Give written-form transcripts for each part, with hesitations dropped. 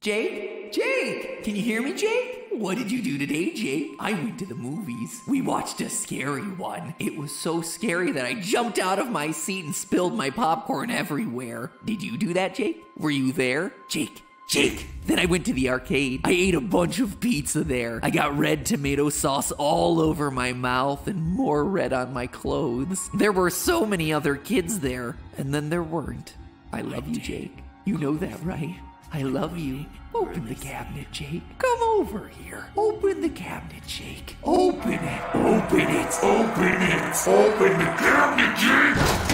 Jake? Jake! Can you hear me, Jake? What did you do today, Jake? I went to the movies. We watched a scary one. It was so scary that I jumped out of my seat and spilled my popcorn everywhere. Did you do that, Jake? Were you there? Jake! Then I went to the arcade. I ate a bunch of pizza there. I got red tomato sauce all over my mouth and more red on my clothes. There were so many other kids there, and then there weren't. I love you, Jake. You know that, right? I love you. Open the cabinet, Jake. Come over here. Open the cabinet, Jake. Open it. Open it. Open it. Open the cabinet, Jake.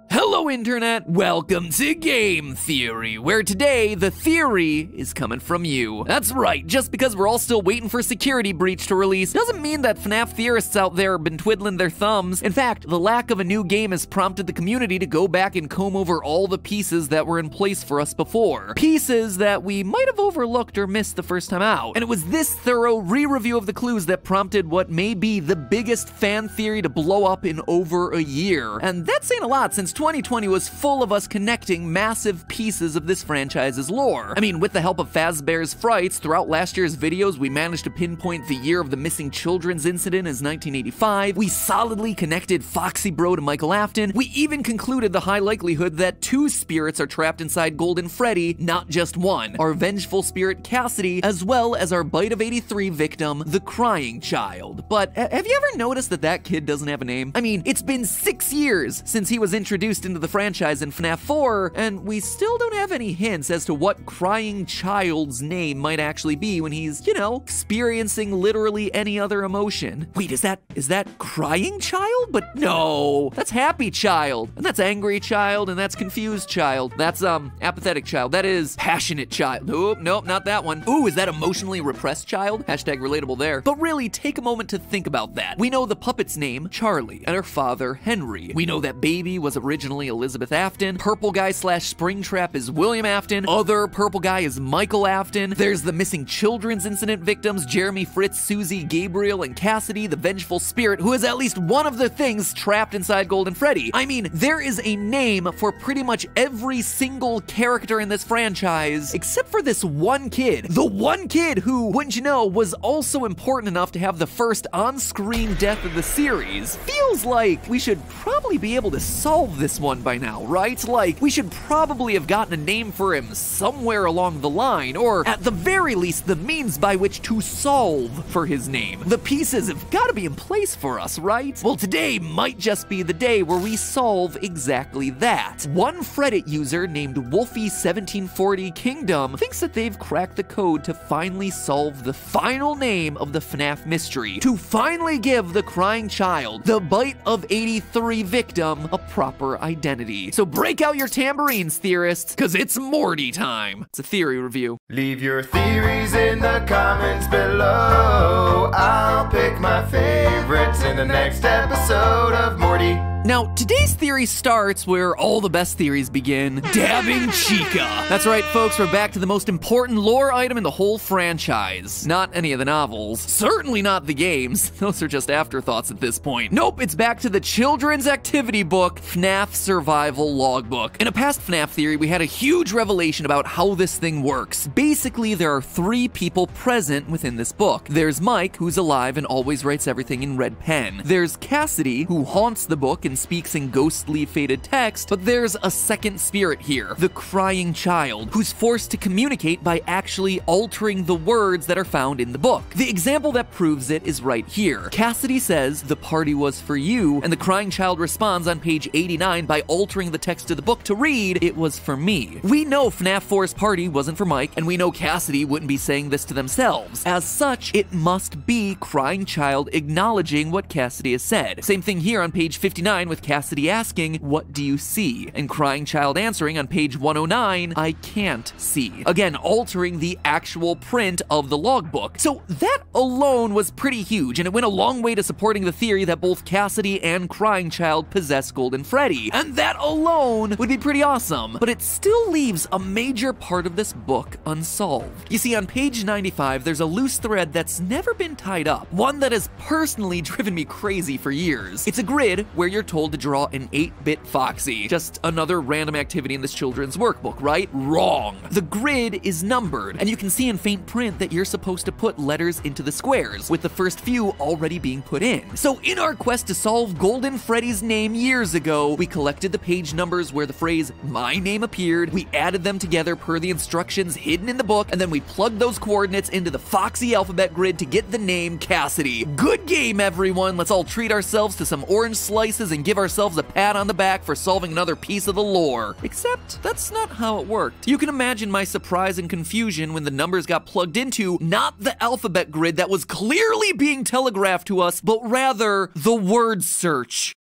Hello, Internet! Welcome to Game Theory, where today the theory is coming from you. That's right, just because we're all still waiting for Security Breach to release doesn't mean that FNAF theorists out there have been twiddling their thumbs. In fact, the lack of a new game has prompted the community to go back and comb over all the pieces that were in place for us before. Pieces that we might have overlooked or missed the first time out. And it was this thorough re-review of the clues that prompted what may be the biggest fan theory to blow up in over a year. And that's saying a lot, since 2020 was full of us connecting massive pieces of this franchise's lore. I mean, with the help of Fazbear's Frights, throughout last year's videos, we managed to pinpoint the year of the missing children's incident as 1985. We solidly connected Foxy Bro to Michael Afton. We even concluded the high likelihood that 2 spirits are trapped inside Golden Freddy, not just one. Our vengeful spirit Cassidy, as well as our Bite of 83 victim, the Crying Child. But have you ever noticed that that kid doesn't have a name? I mean, it's been 6 years since he was introduced into the franchise in FNAF 4, and we still don't have any hints as to what Crying Child's name might actually be when he's, you know, experiencing literally any other emotion. Wait, is that Crying Child? But no, that's Happy Child, and that's Angry Child, and that's Confused Child. That's, Apathetic Child. That is Passionate Child. Nope, not that one. Ooh, is that Emotionally Repressed Child? Hashtag relatable there. But really, take a moment to think about that. We know the puppet's name, Charlie, and her father, Henry. We know that baby was originally Elizabeth Afton. Purple guy / Springtrap is William Afton. Other purple guy is Michael Afton. There's the missing children's incident victims, Jeremy, Fritz, Susie, Gabriel, and Cassidy, the vengeful spirit, who is at least one of the things trapped inside Golden Freddy. I mean, there is a name for pretty much every single character in this franchise, except for this one kid. The one kid who, wouldn't you know, was also important enough to have the first on-screen death of the series. Feels like we should probably be able to solve this one by now, right? Like, we should probably have gotten a name for him somewhere along the line, or at the very least, the means by which to solve for his name. The pieces have got to be in place for us, right? Well, today might just be the day where we solve exactly that. One Reddit user named Wolfie1740 Kingdom thinks that they've cracked the code to finally solve the final name of the FNAF mystery, to finally give the Crying Child, the Bite of 83 victim, a proper identity. So break out your tambourines, theorists, because it's Morty time. It's a theory review. Leave your theories in the comments below. I'll pick my favorites in the next episode of Morty. Now, today's theory starts where all the best theories begin, dabbing Chica. That's right, folks, we're back to the most important lore item in the whole franchise. Not any of the novels, certainly not the games. Those are just afterthoughts at this point. Nope, it's back to the children's activity book, FNAF Survival Logbook. In a past FNAF theory, we had a huge revelation about how this thing works. Basically, there are 3 people present within this book. There's Mike, who's alive and always writes everything in red pen. There's Cassidy, who haunts the book and speaks in ghostly faded text, but there's a second spirit here, the Crying Child, who's forced to communicate by actually altering the words that are found in the book. The example that proves it is right here. Cassidy says, "The party was for you," and the Crying Child responds on page 89 by altering the text of the book to read, "It was for me." We know FNAF 4's party wasn't for Mike, and we know Cassidy wouldn't be saying this to themselves. As such, it must be Crying Child acknowledging what Cassidy has said. Same thing here on page 59 with Cassidy asking, "What do you see?" and Crying Child answering on page 109, "I can't see." Again, altering the actual print of the logbook. So that alone was pretty huge, and it went a long way to supporting the theory that both Cassidy and Crying Child possess Golden Freddy. And that alone would be pretty awesome, but it still leaves a major part of this book unsolved. You see, on page 95, there's a loose thread that's never been tied up, one that has personally driven me crazy for years. It's a grid where you're told told to draw an 8-bit Foxy. Just another random activity in this children's workbook, right? Wrong. The grid is numbered, and you can see in faint print that you're supposed to put letters into the squares, with the first few already being put in. So in our quest to solve Golden Freddy's name years ago, we collected the page numbers where the phrase "my name" appeared, we added them together per the instructions hidden in the book, and then we plugged those coordinates into the Foxy alphabet grid to get the name Cassidy. Good game, everyone! Let's all treat ourselves to some orange slices and give ourselves a pat on the back for solving another piece of the lore. Except, that's not how it worked. You can imagine my surprise and confusion when the numbers got plugged into not the alphabet grid that was clearly being telegraphed to us, but rather the word search.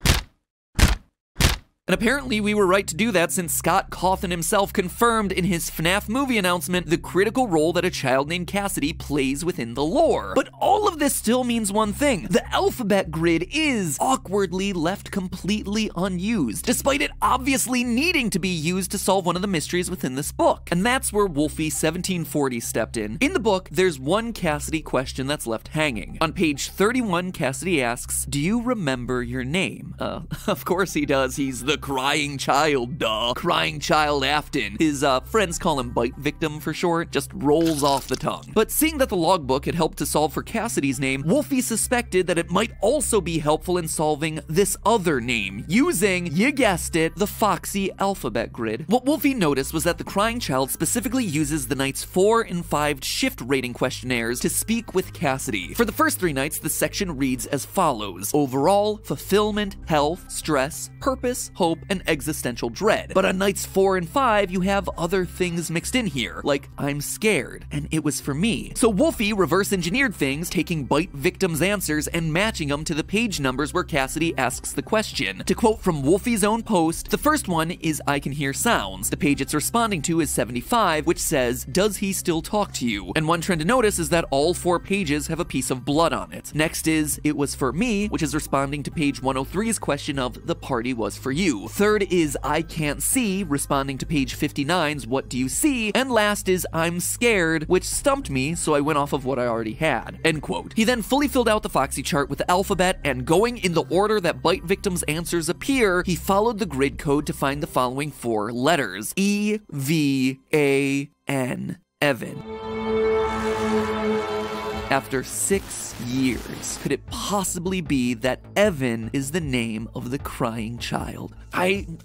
And apparently we were right to do that, since Scott Cawthon himself confirmed in his FNAF movie announcement the critical role that a child named Cassidy plays within the lore. But all of this still means one thing: the alphabet grid is awkwardly left completely unused, despite it obviously needing to be used to solve one of the mysteries within this book. And that's where Wolfie1740 stepped in. In the book, there's one Cassidy question that's left hanging. On page 31, Cassidy asks, "Do you remember your name?" Of course he does. He's the crying child, duh. Crying child Afton. His friends call him Bite Victim for short. Just rolls off the tongue. But seeing that the logbook had helped to solve for Cassidy's name, Wolfie suspected that it might also be helpful in solving this other name, using, you guessed it, the Foxy alphabet grid. What Wolfie noticed was that the crying child specifically uses the nights 4 and 5 shift rating questionnaires to speak with Cassidy. For the first 3 nights, the section reads as follows: overall, fulfillment, health, stress, purpose, hope, and existential dread. But on nights 4 and 5, you have other things mixed in here, like "I'm scared," and "it was for me." So Wolfie reverse engineered things, taking Bite Victim's answers and matching them to the page numbers where Cassidy asks the question. To quote from Wolfie's own post, the first one is "I can hear sounds." The page it's responding to is 75, which says, "Does he still talk to you?" And one trend to notice is that all 4 pages have a piece of blood on it. Next is "It was for me," which is responding to page 103's question of "The party was for you." Third is "I can't see," responding to page 59's "What do you see?" And last is "I'm scared," which stumped me, so I went off of what I already had. End quote. He then fully filled out the Foxy chart with the alphabet, and going in the order that Bite Victim's answers appear, he followed the grid code to find the following 4 letters: E-V-A-N. Evan. After 6 years, could it possibly be that Evan is the name of the crying child? I'm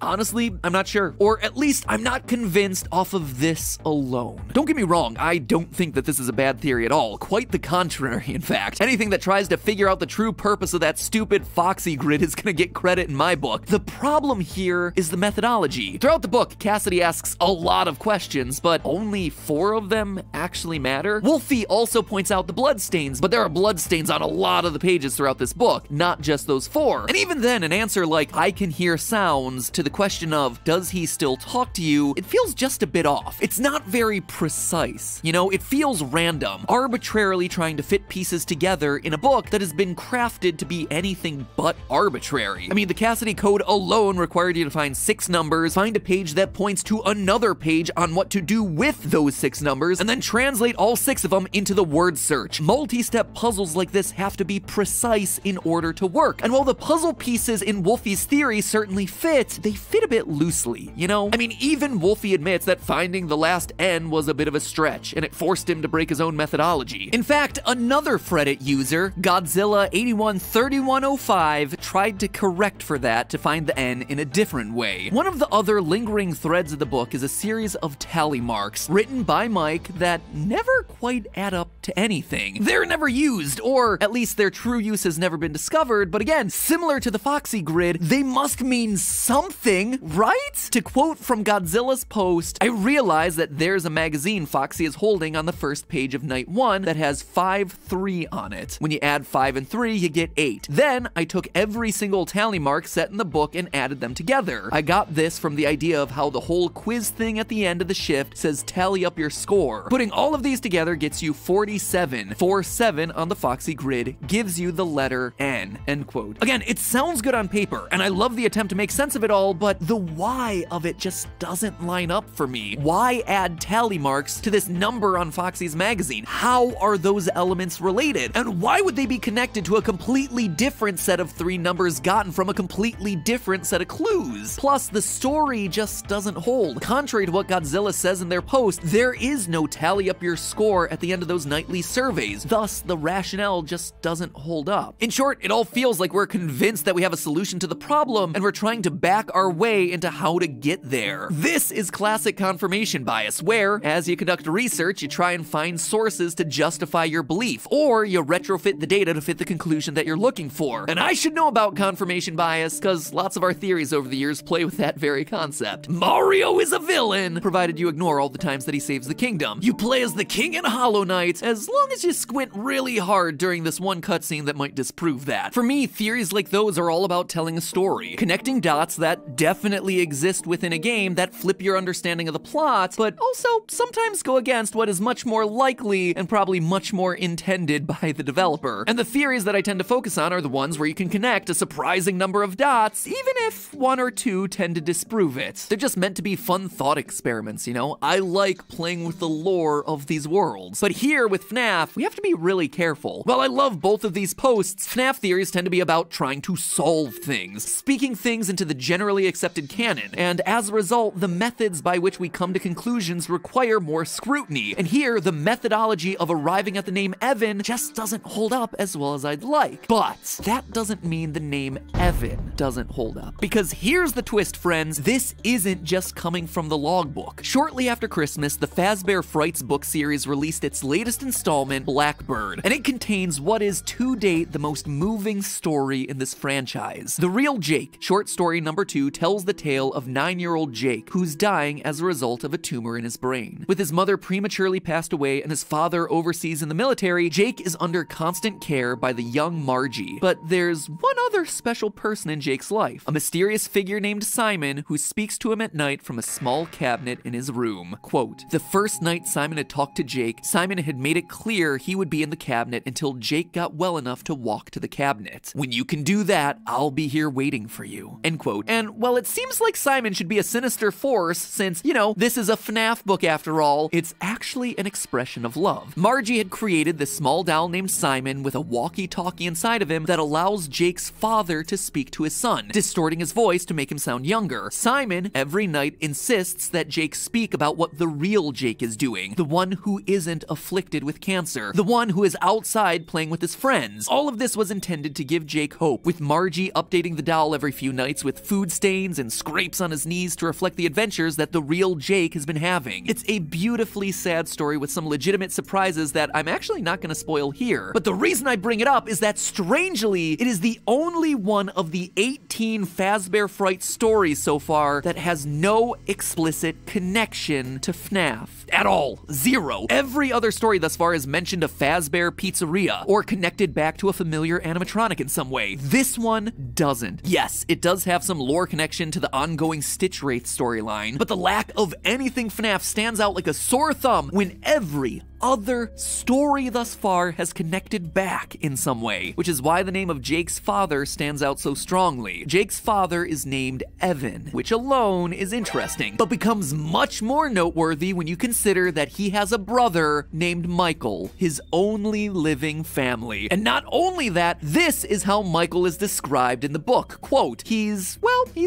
not sure. Or at least I'm not convinced off of this alone. Don't get me wrong, I don't think that this is a bad theory at all. Quite the contrary, in fact. Anything that tries to figure out the true purpose of that stupid Foxy grid is gonna get credit in my book. The problem here is the methodology. Throughout the book, Cassidy asks a lot of questions, but only 4 of them actually matter. Wolfie also points out the bloodstains, but there are bloodstains on a lot of the pages throughout this book, not just those 4. And even then, an answer like "I can hear sounds" to the question of "Does he still talk to you?" it feels just a bit off. It's not very precise. You know, it feels random, arbitrarily trying to fit pieces together in a book that has been crafted to be anything but arbitrary. I mean, the Cassidy code alone required you to find 6 numbers, find a page that points to another page on what to do with those 6 numbers, and then translate all 6 of them into the word search. Multi-step puzzles like this have to be precise in order to work. And while the puzzle pieces in Wolfie's theory certainly fit, they fit a bit loosely, you know? I mean, even Wolfie admits that finding the last N was a bit of a stretch, and it forced him to break his own methodology. In fact, another Reddit user, Godzilla813105, tried to correct for that to find the N in a different way. One of the other lingering threads of the book is a series of tally marks written by Mike that never quite add up to anything. They're never used, or at least their true use has never been discovered, but again, similar to the Foxy grid, they must mean something, right? To quote from Godzilla's post, "I realize that there's a magazine Foxy is holding on the first page of night 1 that has 5-3 on it. When you add 5 and 3, you get 8. Then I took every single tally mark set in the book and added them together. I got this from the idea of how the whole quiz thing at the end of the shift says tally up your score. Putting all of these together gets you 47. 4-7 on the Foxy grid gives you the letter N, end quote. Again, it sounds good on paper, and I love the attempt to make sense of it all, but the why of it just doesn't line up for me. Why add tally marks to this number on Foxy's magazine? How are those elements related? And why would they be connected to a completely different set of 3 numbers gotten from a completely different set of clues? Plus, the story just doesn't hold. Contrary to what Godzilla says in their post, there is no tally up your score at the end of those nightly surveys. Thus, the rationale just doesn't hold up. In short, it all feels like we're convinced that we have a solution to the problem, and we're trying to back our way into how to get there. This is classic confirmation bias, where, as you conduct research, you try and find sources to justify your belief, or you retrofit the data to fit the conclusion that you're looking for. And I should know about confirmation bias, because lots of our theories over the years play with that very concept. Mario is a villain, provided you ignore all the times that he saves the kingdom. You play as the king in Hollow Knight, as long as you squint really hard during this one cutscene that might disprove that. For me, theories like those are all about telling a story, connecting dots that definitely exist within a game that flip your understanding of the plot, but also sometimes go against what is much more likely and probably much more intended by the developer. And the theories that I tend to focus on are the ones where you can connect a surprising number of dots, even if 1 or 2 tend to disprove it. They're just meant to be fun thought experiments, you know? I like playing with the lore of these worlds. But here with FNAF, we have to be really careful. While I love both of these posts, FNAF theories tend to be about trying to solve things, speaking things into the generally accepted canon, and as a result, the methods by which we come to conclusions require more scrutiny. And here, the methodology of arriving at the name Evan just doesn't hold up as well as I'd like. But that doesn't mean the name Evan doesn't hold up. Because here's the twist, friends, this isn't just coming from the logbook. Shortly after Christmas, the Fazbear Frights book series released its latest installment, Blackbird, and it contains what is to date the most moving story in this franchise. The Real Jake, short story number 2, tells the tale of 9-year-old Jake, who's dying as a result of a tumor in his brain. With his mother prematurely passed away and his father overseas in the military, Jake is under constant care by the young Margie. But there's one other special person in Jake's life, a mysterious figure named Simon, who speaks to him at night from a small cabinet in his room. Quote, "The first night Simon had talked to Jake, Simon had made it clear he would be in the cabinet until Jake got well enough to walk to the cabinet. When you can do that, I'll be here waiting for you." End quote. And while it seems like Simon should be a sinister force, since, you know, this is a FNAF book after all, it's actually an expression of love. Margie had created this small doll named Simon with a walkie-talkie inside of him that allows Jake's father to speak to his son, distorting his voice to make him sound younger. Simon, every night, insists that Jake speak about what the real Jake is doing, the one who isn't afflicted with cancer, the one who is outside playing with his friends. All of this was intended to give Jake hope, with Margie updating the doll every few nights with food stains and scrapes on his knees to reflect the adventures that the real Jake has been having. It's a beautifully sad story with some legitimate surprises that I'm actually not going to spoil here. But the reason I bring it up is that, strangely, it is the only one of the 18 Fazbear Fright stories so far that has no explicit connection to FNAF. At all. Zero. Every other story thus far has mentioned a Fazbear pizzeria, or connected back to a familiar animatronic in some way. This one doesn't. Yes, it does have some lore connection to the ongoing Stitch Wraith storyline, but the lack of anything FNAF stands out like a sore thumb when every other story thus far has connected back in some way, which is why the name of Jake's father stands out so strongly. Jake's father is named Evan, which alone is interesting, but becomes much more noteworthy when you consider that he has a brother named Michael, his only living family. And not only that, this is how Michael is described in the book. Quote, he's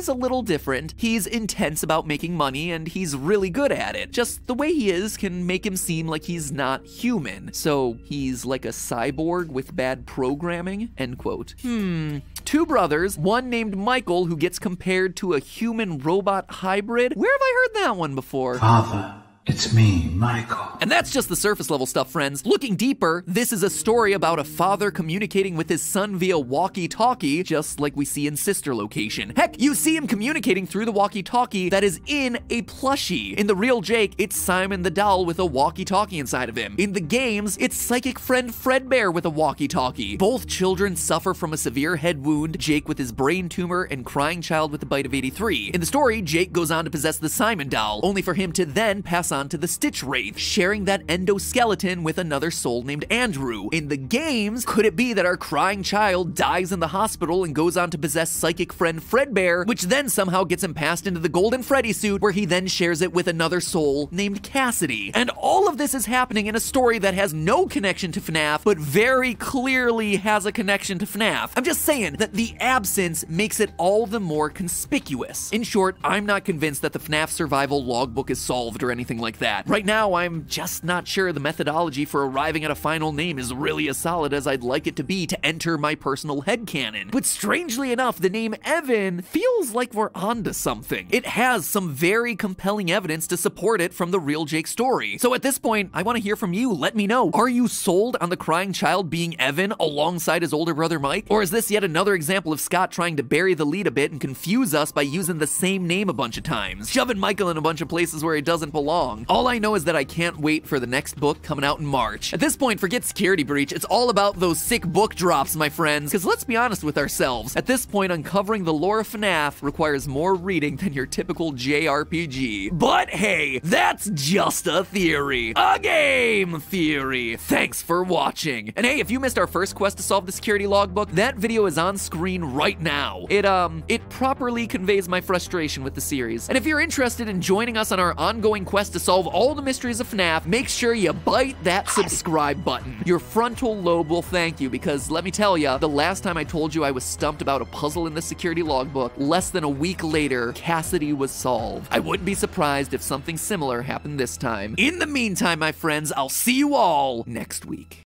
a little different. He's intense about making money, and he's really good at it. Just the way he is can make him seem like he's not human. So he's like a cyborg with bad programming? End quote. Two brothers, one named Michael who gets compared to a human-robot hybrid. Where have I heard that one before? Father. It's me, Michael. And that's just the surface level stuff, friends. Looking deeper, this is a story about a father communicating with his son via walkie-talkie, just like we see in Sister Location. Heck, you see him communicating through the walkie-talkie that is in a plushie. In the real Jake, it's Simon the doll with a walkie-talkie inside of him. In the games, it's psychic friend Fredbear with a walkie-talkie. Both children suffer from a severe head wound, Jake with his brain tumor and crying child with the bite of 83. In the story, Jake goes on to possess the Simon doll, only for him to then pass on to the Stitch Wraith, sharing that endoskeleton with another soul named Andrew. In the games, could it be that our crying child dies in the hospital and goes on to possess psychic friend Fredbear, which then somehow gets him passed into the Golden Freddy suit, where he then shares it with another soul named Cassidy? And all of this is happening in a story that has no connection to FNAF, but very clearly has a connection to FNAF. I'm just saying that the absence makes it all the more conspicuous. In short, I'm not convinced that the FNAF survival logbook is solved or anything like that. Right now, I'm just not sure the methodology for arriving at a final name is really as solid as I'd like it to be to enter my personal headcanon. But strangely enough, the name Evan feels like we're onto something. It has some very compelling evidence to support it from the real Jake story. So at this point, I want to hear from you. Let me know. Are you sold on the crying child being Evan alongside his older brother Mike? Or is this yet another example of Scott trying to bury the lead a bit and confuse us by using the same name a bunch of times, shoving Michael in a bunch of places where he doesn't belong? All I know is that I can't wait for the next book coming out in March. At this point, forget Security Breach. It's all about those sick book drops, my friends. Because let's be honest with ourselves. At this point, uncovering the lore of FNAF requires more reading than your typical JRPG. But hey, that's just a theory. A game theory. Thanks for watching. And hey, if you missed our first quest to solve the security logbook, that video is on screen right now. It properly conveys my frustration with the series. And if you're interested in joining us on our ongoing quest to solve all the mysteries of FNAF, make sure you bite that subscribe button. Your frontal lobe will thank you, because let me tell ya, the last time I told you I was stumped about a puzzle in the security logbook, less than a week later, Cassidy was solved. I wouldn't be surprised if something similar happened this time. In the meantime, my friends, I'll see you all next week.